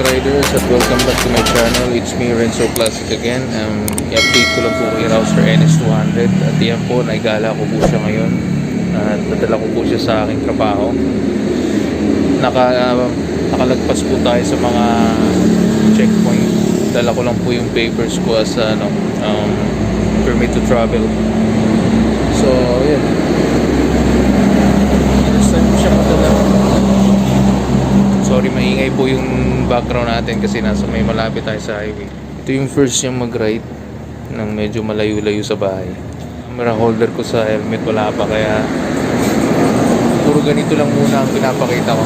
riders at welcome back to my channel. It's me Renzo Classic again. I-update ko lang po kay Rouser NS200 at yan po, naigala ko po siya ngayon at nadala ko po siya sa aking trabaho. Nakalagpas po tayo sa mga checkpoint. Dala ko lang po yung papers ko as permit to travel. So yan, saan ko siya madala. Sorry, maingay po yung background natin kasi nasa may malapit tayo sa highway. Ito yung first niyang mag-ride ng medyo malayo-layo sa bahay. Camera holder ko sa helmet wala pa, kaya puro ganito lang muna ang pinapakita ko.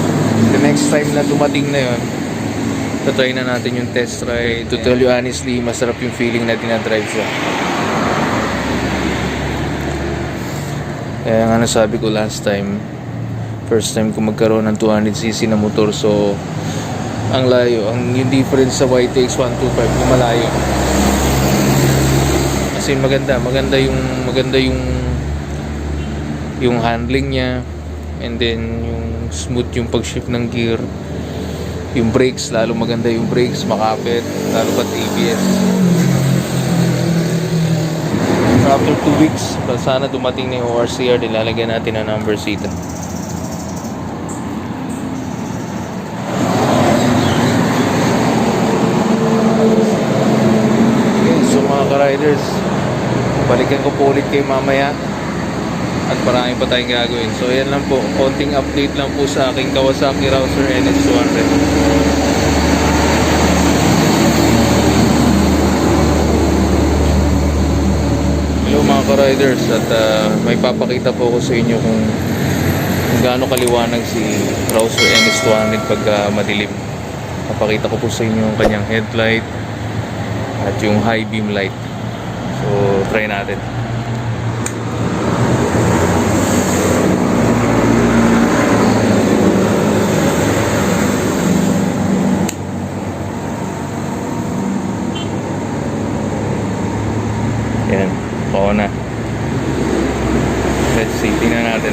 The next time na dumating na yun, tatry na natin yung test ride. To tell you honestly, masarap yung feeling na dinadrive siya. Kaya nga nasabi ko last time, first time ko magkaroon ng 200cc na motor, so ang layo, yung difference sa YTX 125 kung malayo. Kasi maganda yung handling niya, and then yung smooth yung pag-shift ng gear. Yung brakes, lalo maganda yung brakes, makapit, lalo pat ABS. After 2 weeks, sana dumating na yung ORCR, nilalagyan natin ang number seat. Riders, balikan ko po ulit kayo mamaya at marami pa tayong gagawin. So yan lang po, konting update lang po sa aking Kawasaki Rouser NS200. Hello mga ka-riders, at may papakita po ako sa inyo kung gaano kaliwanag si Rouser NS200 pag madilim. Papakita ko po sa inyo ang kanyang headlight at yung high beam light. So try natin. Yan, pao na. Let's see, tingnan natin.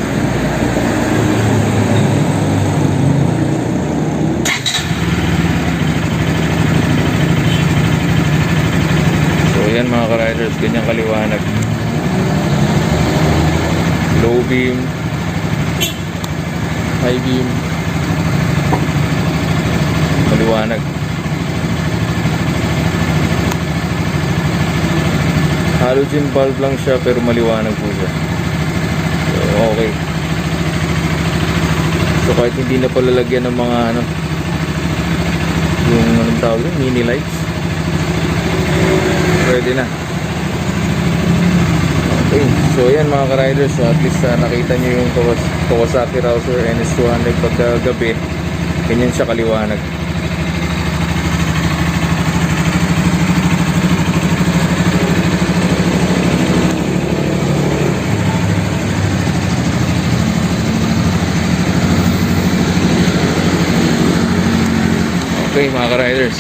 Yan mga ka-riders, ganyan kaliwanag. Low beam, high beam, maliwanag. Halogen bulb lang siya pero maliwanag po siya. So okay. So kahit hindi na palalagyan ng mga yung anong tawag yun, mini lights, pwede na. Okay, so yan mga ka-riders, so at least nakita nyo yung Kawasaki Rouser NS200 pagkagabi, ganyan siya kaliwanag. Okay mga ka-riders,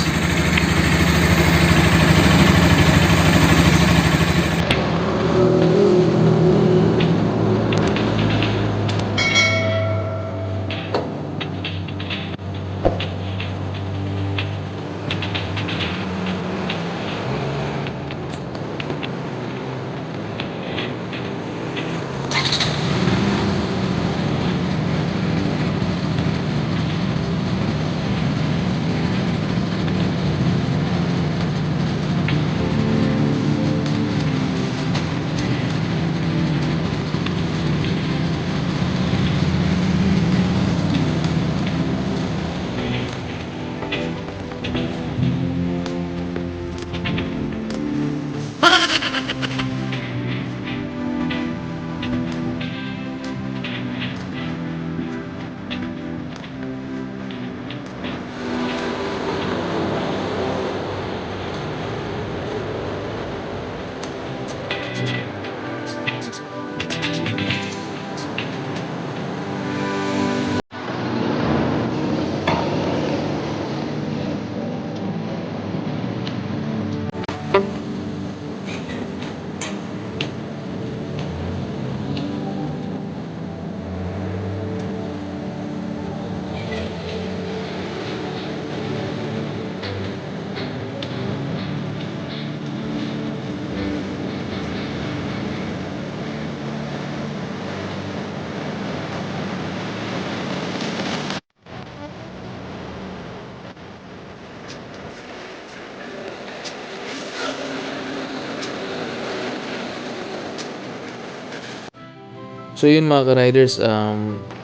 So yun mga ka-riders,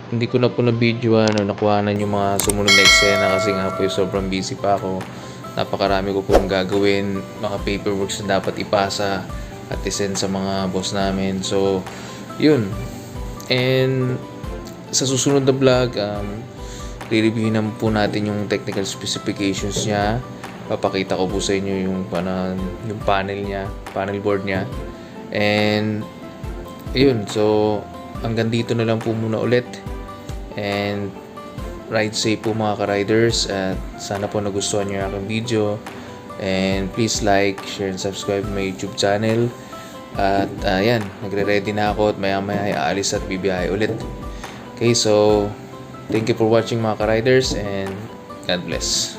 hindi ko na po na-video nakuhanan yung mga sumunod na eksena kasi nga po sobrang busy pa ako. Napakarami ko pong gagawin, mga paperworks na dapat ipasa at isend sa mga boss namin. So yun. And sa susunod na vlog, re-reviewin naman po natin yung technical specifications niya. Papakita ko po sa inyo yung panel niya, panel board niya. And yun, so hanggang dito na lang po muna ulit. And ride safe po mga ka-riders. At sana po nagustuhan nyo yung aking video. And please like, share, and subscribe my YouTube channel. At yan, nagre-ready na ako at maya-maya aalis at bibiyahe ulit. Okay, so thank you for watching mga ka-riders and God bless.